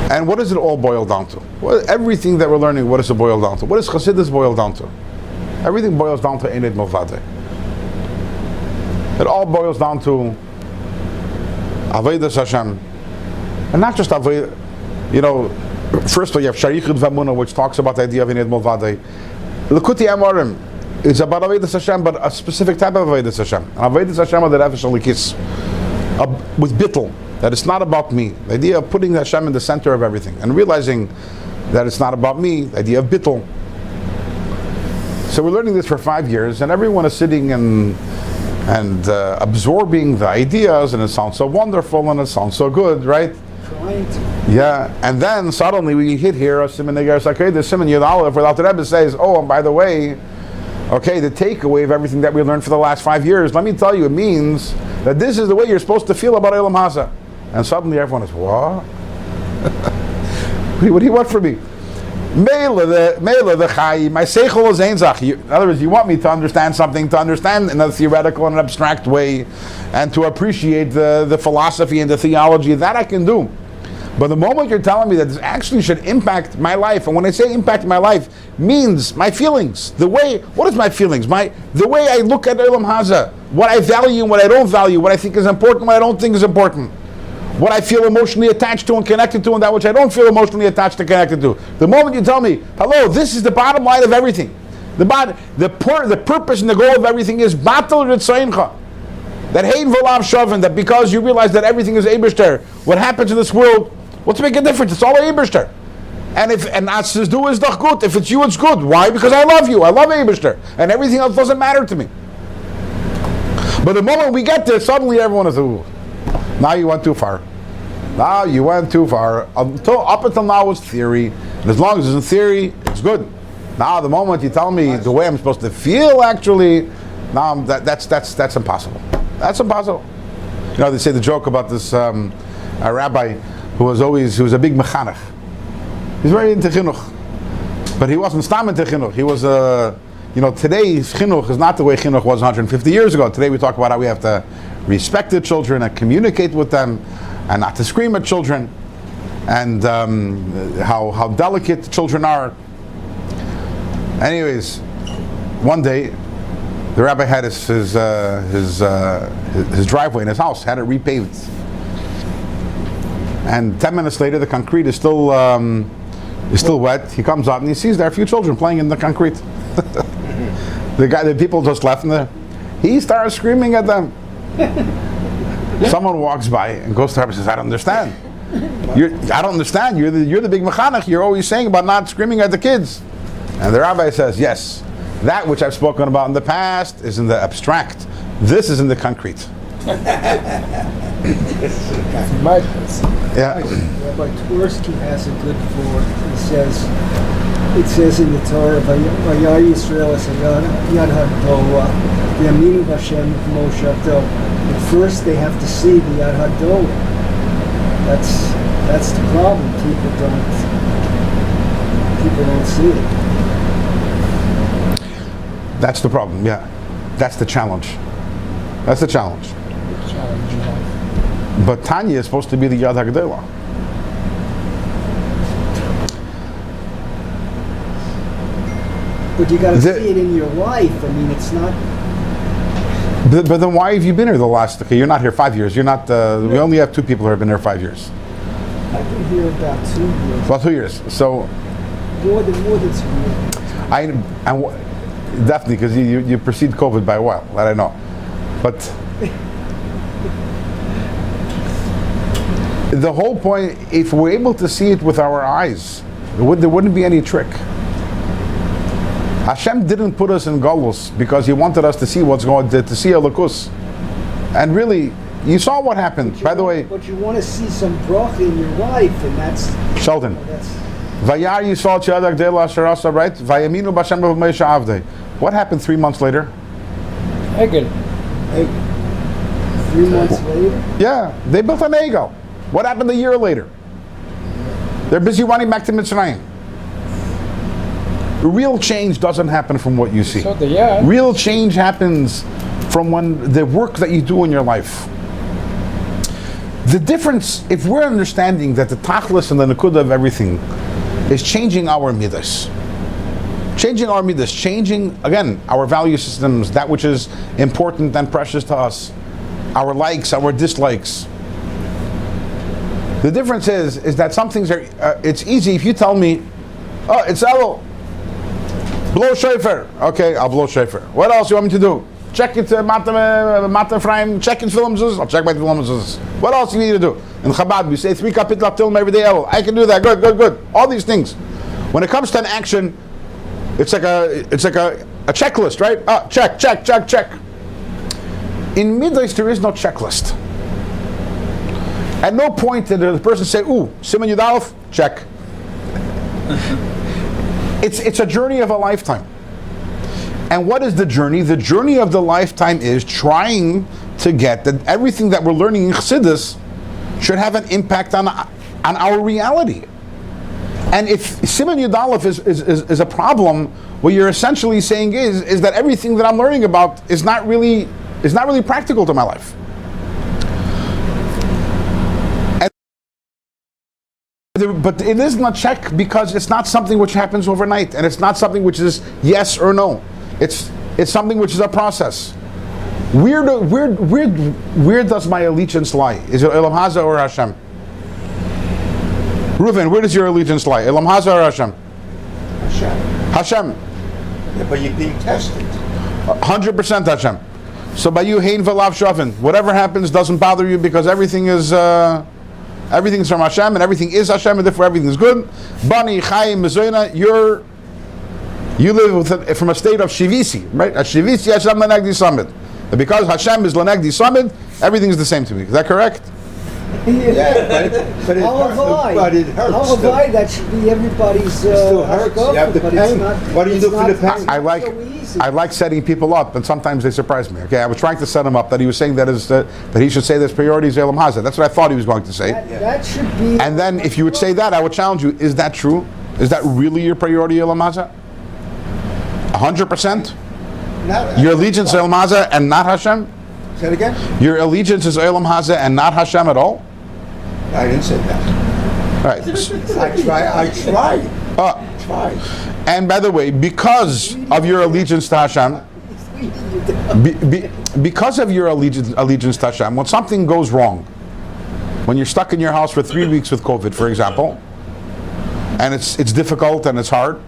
And what does it all boil down to? Everything that we're learning, what does it boil down to? What does Chassidus boil down to? Everything boils down to Einid Milvadeh. It all boils down to Avodas Hashem. And not just Avodah, first of all you have Sharichut V'Amunah, which talks about the idea of Einid Milvadeh. L'Kuti Amorim is about Avodas Hashem, but a specific type of Avodas Hashem. And Avodas Hashem are the Nefesh Alikis. With Bittul, that it's not about me. The idea of putting Hashem in the center of everything and realizing that it's not about me, the idea of Bittul. So we're learning this for 5 years, and everyone is sitting and absorbing the ideas, and it sounds so wonderful, and it sounds so good, right? Trying to. Yeah, and then suddenly we hit here a Siman Iggeres HaKodesh, the Siman Yud Aleph, where the Rebbe says, oh, and by the way, okay, the takeaway of everything that we learned for the last 5 years, let me tell you, it means that this is the way you're supposed to feel about Olam Hasa. And suddenly everyone is, what? What do you want from me? Mele the Chai, my Seichel is Einzach. In other words, you want me to understand something, to understand in a theoretical and an abstract way, and to appreciate the philosophy and the theology, that I can do. But the moment you're telling me that this actually should impact my life, and when I say impact my life, means my feelings, what is my feelings? The way I look at Olam Hasa, what I value and what I don't value, what I think is important, what I don't think is important, what I feel emotionally attached to and connected to, and that which I don't feel emotionally attached and connected to. The moment you tell me, hello, this is the bottom line of everything. The purpose and the goal of everything is batal ritzaincha. That hein v'lav shaven, that because you realize that everything is Eibishter, what happens in this world, what's make a difference? It's all Eibishter. And as is do is doch good. If it's you, it's good. Why? Because I love you. I love Eibishter. And everything else doesn't matter to me. But the moment we get there, suddenly everyone is, ooh, now you went too far. Now you went too far. Up until now it's theory. And as long as it's in theory, it's good. Now the moment you tell me the way I'm supposed to feel, actually, now that's impossible. That's impossible. You know, they say the joke about this a rabbi who was a big mechanech. He's very into chinuch, but he wasn't stam into chinuch. He was today's chinuch is not the way chinuch was 150 years ago. Today we talk about how we have to respect the children and communicate with them, and not to scream at children, and how delicate the children are. Anyways, one day the rabbi had his driveway in his house, had it repaved, and 10 minutes later the concrete is still wet. He comes out and he sees there are a few children playing in the concrete. The people just left there. He starts screaming at them. Someone walks by and goes to her and says, I don't understand. I don't understand. You're the big mechanech. You're always saying about not screaming at the kids. And the rabbi says, yes, that which I've spoken about in the past is in the abstract. This is in the concrete. Yeah. Rabbi Twersky has a good form. It says in the Torah, Vayar Yisrael es Yad HaTorah, V'yaminu Hashem K'mo Shato. But first they have to see the Yad HaTorah. That's the problem. People don't see it. That's the problem, yeah. That's the challenge. That's the challenge. But Tanya is supposed to be the Yad HaGedolah. But you got to see it in your life. I mean, it's not. But then why have you been here the last? Okay, you're not here 5 years. You're not. We only have 2 people who have been here 5 years. I've been here about 2 years. About 2 years. So. More than 2 years. Definitely, because you precede COVID by a while. That I know. But the whole point, if we're able to see it with our eyes, there wouldn't be any trick. Hashem didn't put us in Galus because He wanted us to see what's going to see Elokus. And really, you saw what happened. By the way, but you want to see some bracha in your life, and that's Sheldon. Vayar Yisrael Tzadok De'la Sharasa, right? Vayaminu B'Shem B'Moshe Avdei. What happened 3 months later? Egel. 3 months later? Yeah, they built an Egel. What happened a year later? They're busy running back to Mitzrayim. Real change doesn't happen from what you see. Real change happens from the work that you do in your life. The difference, if we're understanding that the tachlis and the nekuda of everything is changing our midas, changing, again, our value systems, that which is important and precious to us, our likes, our dislikes. The difference is that some things are, it's easy if you tell me, oh, it's Elul, blow shofar. Okay, I'll blow shofar. What else you want me to do? Check it, Mata Ephraim, check it films. I'll check my films. What else you need to do? In Chabad, we say 3 kapitel Tilm every day. I can do that. Good. All these things. When it comes to an action, it's like a a checklist, right? Check, check, check, check. In Midas, there is no checklist. At no point did the person say, ooh, Siman Yud Aleph, check. It's a journey of a lifetime. And what is the journey? The journey of the lifetime is trying to get that everything that we're learning in Chassidus should have an impact on our reality. And if Siman Yud Aleph is a problem, what you're essentially saying is that everything that I'm learning about is not really practical to my life. But it is not check because it's not something which happens overnight, and it's not something which is yes or no. It's something which is a process. Where does my allegiance lie? Is it Elam Haza or Hashem? Reuven, where does your allegiance lie? Elam Haza or Hashem? Hashem. Yeah, but you're being tested. 100% Hashem. So by you, Hein V'Lav Shavin, whatever happens doesn't bother you because everything's from Hashem and everything is Hashem and therefore everything is good. Bani, Chaim, Mezoina, you live from a state of Shivisi, right? A Shivisi Hashem Lanegdi Summit. And because Hashem is Lanegdi Summit, everything is the same to me. Is that correct? Yeah, but it hurts. Halavai, that should be everybody's. It still hurts. You have the pain. What do you do for the pain? I like setting people up, and sometimes they surprise me. Okay, I was trying to set him up that he was saying that he should say there's priorities Elam Haza. That's what I thought he was going to say. That should be. And then if you would say that, I would challenge you: is that true? Is that really your priority Elam Haza? 100%. Your allegiance is Elam Haza and not Hashem. Say it again. Your allegiance is Elam Haza and not Hashem at all. I didn't say that. Right. I tried. And by the way, because of your allegiance to Hashem, because of your allegiance to Hashem, when something goes wrong, when you're stuck in your house for 3 weeks with COVID, for example, and it's difficult and it's hard.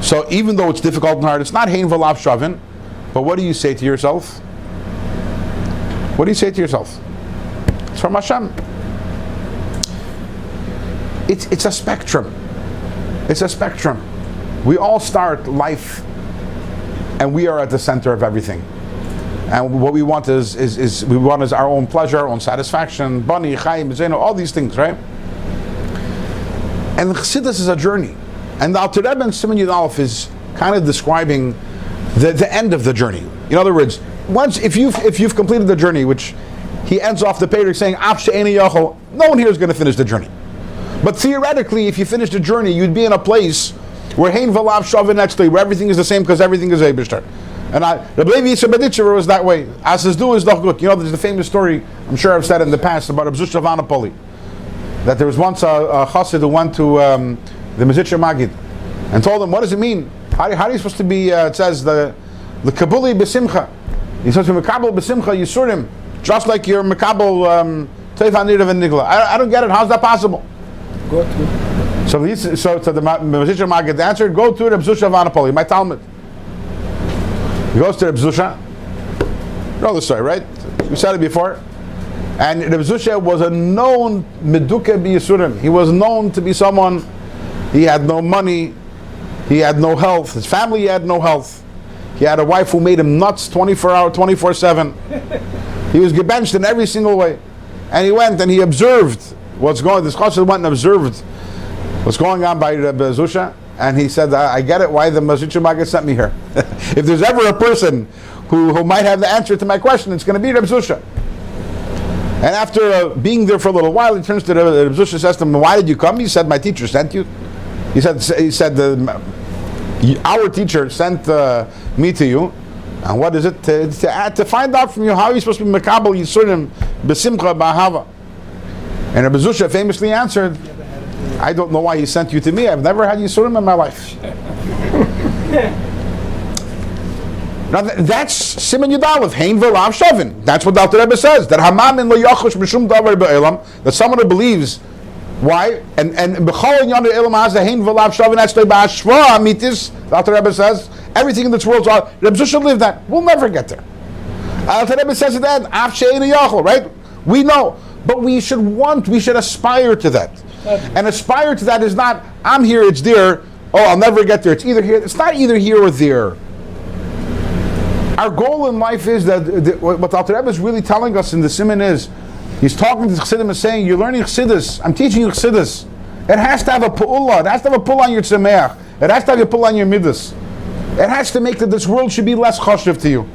So even though it's difficult and hard, it's not Hein V'Lav Shavin. But what do you say to yourself? What do you say to yourself? It's from Hashem. It's a spectrum. It's a spectrum. We all start life, and we are at the center of everything. And what we want is our own pleasure, our own satisfaction, Bani, Chaim, Zeno, all these things, right? And Chassidus is a journey. And the Alter Rebbe in Siman Yud Aleph is kind of describing the end of the journey. In other words, once if you've completed the journey, which he ends off the page saying, Af she'eni yachol, no one here is going to finish the journey. But theoretically, if you finish the journey, you'd be in a place where Hein V'Lav Shavin next to you, where everything is the same because everything is Eibishter. And the Rabbi Yitzchak was that way. As his do is doch good. You know, there's the famous story, I'm sure I've said it in the past, about Rabbi Zusha Vanapoli. That there was once a chassid who went to the Mezitcher Magid and told him, what does it mean? How are you supposed to be, it says, the Kabuli B'Simcha. He's supposed to be Mekabel B'Simcha Yisurim, just like your Mekabel Teifan Nirav and Nigla. I don't get it. How's that possible? Go to. So the Mezitcher Magid answered, go to Rabbi Zusha Vanapoli, my Talmud. He goes to Rabbi Zusha. You know the story, right? We said it before. And Rabbi Zusha was a known Meduke B'Yisurim. He was known to be someone, he had no money, he had no health, his family had no health. He had a wife who made him nuts 24/7. He was gebenched in every single way. And he went and he observed this chassid went and observed what's going on by Rabbi Zusha. And he said, I get it why the Mezitcher Magid sent me here. If there's ever a person who might have the answer to my question, it's going to be Rabbi Zusha. And after being there for a little while, he turns to Rabbi Zusha, says to him, why did you come? He said, my teacher sent you. He said, our teacher sent me to you. And what is it? To find out from you how you're supposed to be Mekabel Yisurim B'Simcha B'Ahava. And Rabbi Zusha famously answered, I don't know why he sent you to me. I've never had Yisurim in my life. Now that's Siman Yud Aleph, Hein V'Lav Shavin. That's what the Alter Rebbe says. That Hamamin lo yachush b'shum davar b'elam. That someone who believes, why? And b'chol inyan elam has the Hein V'Lav Shavin. That's the b'ashva amitis. The Alter Rebbe says everything in this world. Reb Zusha lived that. We'll never get there. Alter Rebbe says it then. Af she'eni yachol. Right? We know, but we should aspire to that. And aspire to that is not I'm here, it's there. Oh, I'll never get there. It's either here. It's not either here or there. Our goal in life is that what Alter Rebbe is really telling us in the Siman is, he's talking to Chassidim and saying, you're learning Chassidus, I'm teaching you Chassidus. It has to have a pu'ula, it has to have a pull on your tzemeach, it has to have a pull on your midas. It has to make that this world should be less chashiv to you.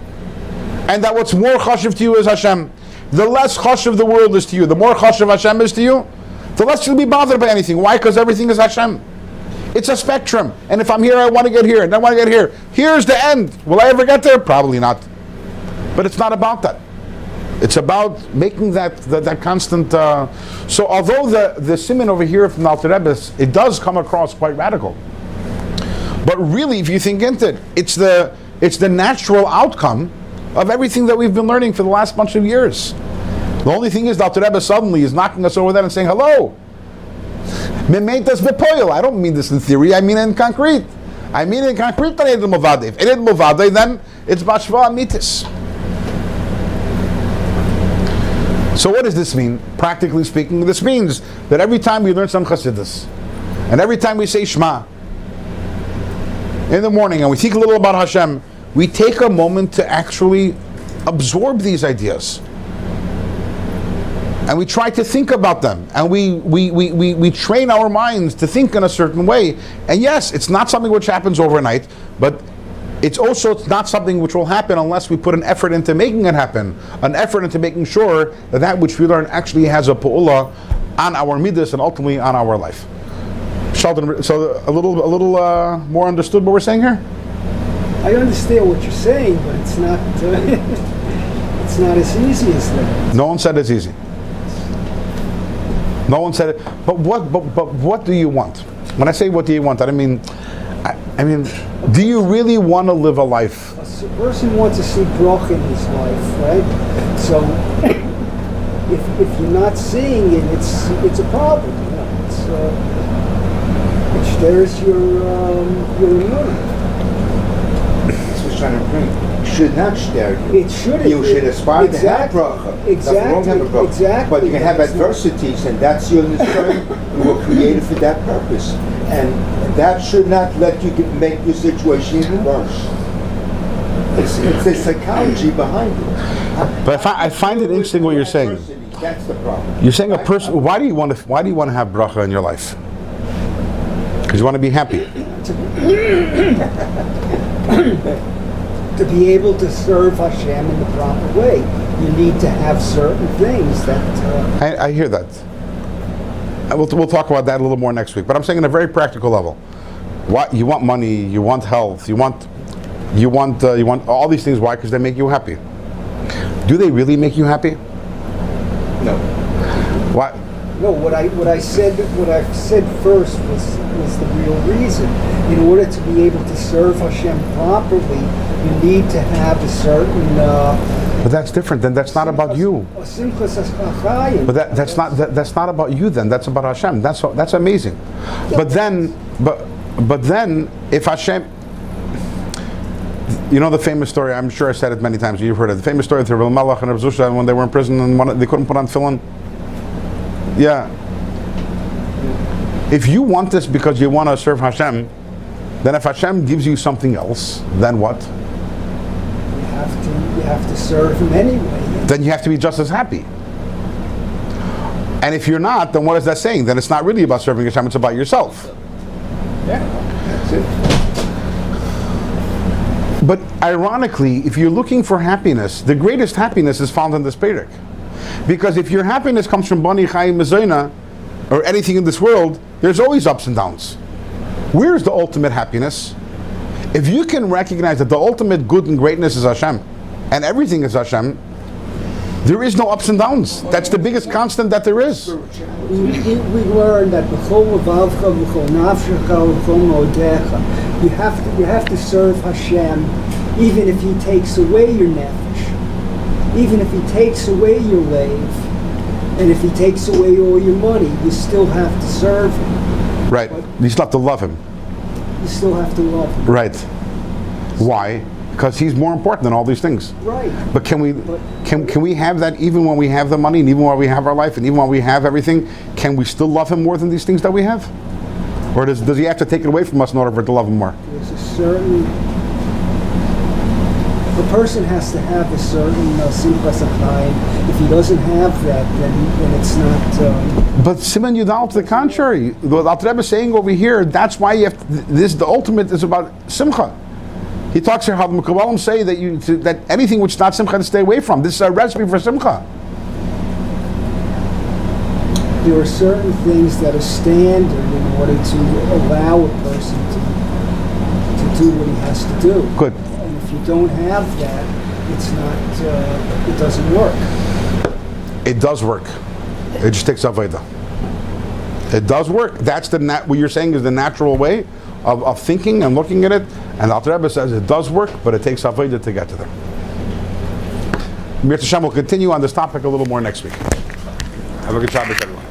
And that what's more chashiv to you is Hashem. The less chashiv the world is to you, the more chashiv Hashem is to you, the less you'll be bothered by anything. Why? Because everything is Hashem. It's a spectrum. And if I'm here, I want to get here, and I want to get here. Here's the end. Will I ever get there? Probably not. But it's not about that. It's about making that constant. So although the siman over here from the Alter Rebbe, it does come across quite radical. But really, if you think into it, it's the natural outcome of everything that we've been learning for the last bunch of years. The only thing is, the Alter Rebbe suddenly is knocking us over there and saying, hello. I don't mean this in theory, I mean it in concrete. I mean it in concrete. If it ain't Movadeh, then it's Bashva Mitis. So what does this mean? Practically speaking, this means that every time we learn some Chassidus, and every time we say Shema, in the morning, and we think a little about Hashem, we take a moment to actually absorb these ideas. And we try to think about them. And we train our minds to think in a certain way. And yes, it's not something which happens overnight, but it's not something which will happen unless we put an effort into making it happen, an effort into making sure that which we learn actually has a pu'ula on our midas and ultimately on our life. Sheldon, so a little more understood what we're saying here? I understand what you're saying, but it's not it's not as easy as that. No one said it's easy. No one said it. But what do you want? When I say what do you want, I mean, do you really want to live a life? A person wants to see bracha in his life, right? So if you're not seeing it, it's a problem. You know? It stirs your immunity. That's what trying to bring. Should not stare you. It shouldn't. You should aspire to have bracha. Exactly. Exactly. But you can have adversities, and that's your nisayon. You were created for that purpose, and that should not let you make your situation even worse. It's the psychology behind it. But I find it interesting what you're saying. That's the problem. You're saying a person. Why do you want to have bracha in your life? Because you want to be happy. To be able to serve Hashem in the proper way, you need to have certain things that... I hear that. We'll talk about that a little more next week. But I'm saying on a very practical level. You want money, you want health, you want all these things. Why? Because they make you happy. Do they really make you happy? No. Why? No, what I said first was the real reason. In order to be able to serve Hashem properly, you need to have a certain. But that's different. Then that's not about you. But that's not about you. Then that's about Hashem. That's amazing. But then if Hashem, you know the famous story. I'm sure I said it many times. You've heard it. The famous story of Rabbi Malach and Rabbi Zusha when they were in prison and they couldn't put on tefillin. Yeah. If you want this because you want to serve Hashem, then if Hashem gives you something else, then what? You have to serve Him anyway. Then you have to be just as happy. And if you're not, then what is that saying? Then it's not really about serving Hashem, it's about yourself. Yeah, that's it. But ironically, if you're looking for happiness, the greatest happiness is found in this Perek. Because if your happiness comes from Bani Chayim Mezayna, or anything in this world, there's always ups and downs. Where's the ultimate happiness? If you can recognize that the ultimate good and greatness is Hashem, and everything is Hashem, there is no ups and downs. That's the biggest constant that there is. We learn that you have to serve Hashem, even if He takes away your nefesh, even if He takes away your lave, and if He takes away all your money, you still have to serve Him. Right. You still have to love Him. You still have to love Him. Right. Why? Because He's more important than all these things. Right. But can we have that even when we have the money, and even when we have our life, and even when we have everything? Can we still love Him more than these things that we have? Or does He have to take it away from us in order for us to love Him more? There's a certain... person has to have a certain simchas achayim. If he doesn't have that, then it's not. But Siman Yudal, to the contrary, the Alter Rebbe is saying over here, that's why you have the ultimate is about simcha. He talks here how the Mekabalim say that anything which is not simcha to stay away from. This is a recipe for simcha. There are certain things that are standard in order to allow a person to do what he has to do. Good. And if you don't have that, it's not. It doesn't work. It does work. It just takes Avodah. It does work. That's what you're saying is the natural way of thinking and looking at it. And the Alter Rebbe says it does work, but it takes Avodah to get to there. Mir Hashem will continue on this topic a little more next week. Have a good Shabbos, everyone.